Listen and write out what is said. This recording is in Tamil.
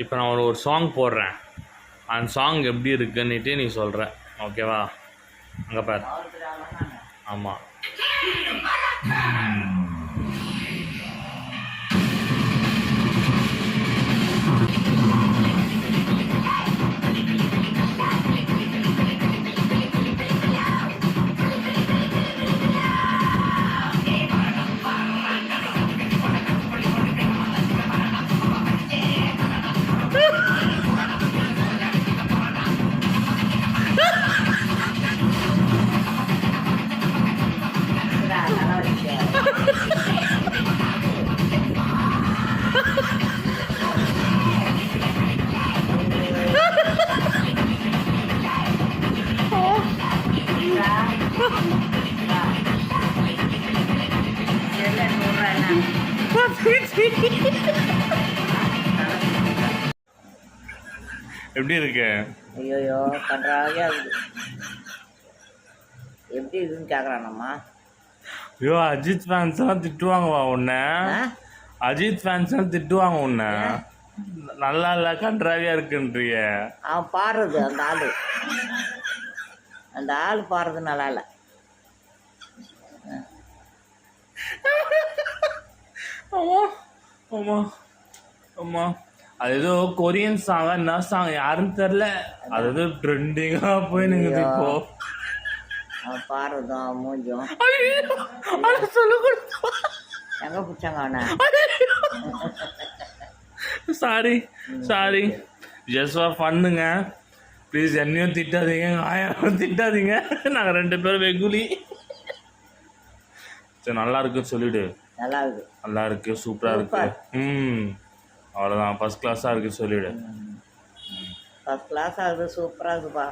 இப்போ நான் ஒரு சாங் போடுறேன், அந்த சாங் எப்படி இருக்குன்னுட்டு நீ சொல்கிற, ஓகேவா? அங்கே பாரு. ஆமாம். எப்படி இருக்கு? ஐயோ கன்றாவியா இருக்குது. எப்படி இருக்குன்னு கேட்குறானம்மா. ஐயோ அஜித் ஃபேன்ஸ் எல்லாம் திட்டுவாங்கவா உன்னை? அஜித் ஃபேன்ஸ் எல்லாம் திட்டுவாங்க உன்னை. நல்லா இல்லை, கன்றாவியா இருக்குன்றிய. அவன் பாடுறது அந்த ஆள் பாடுறது நல்லா இல்லை. ஆமா ஆமா ஆமா. அது ஏதோ கொரியன் சாங்கா என்ன சாங் யாருன்னு தெரியல, அது ஏதோ ட்ரெண்டிங்கா போய் நிக்குது இப்போ. அவன் பாடுறதும் அவன் மூஞ்சும் எங்க பிடிச்சாங்க அவனை. சாரி சாரி, ஜஸ்ட் ஃபார் ஃபன்னுங்க. ப்ளீஸ் என்னையும் திட்டாதீங்க, ஆயிரம் திட்டாதீங்க. நாங்கள் 2 பேரும் வெகுலி. சரி நல்லா இருக்குன்னு சொல்லிவிடு. நல்லா இருக்கு, சூப்பராக இருக்கு. அவ்வளோதான், ஃபஸ்ட் கிளாஸாக இருக்குது சொல்லிவிடு. ஃபஸ்ட் கிளாஸாக இருக்குது, சூப்பராக இருக்குப்பா.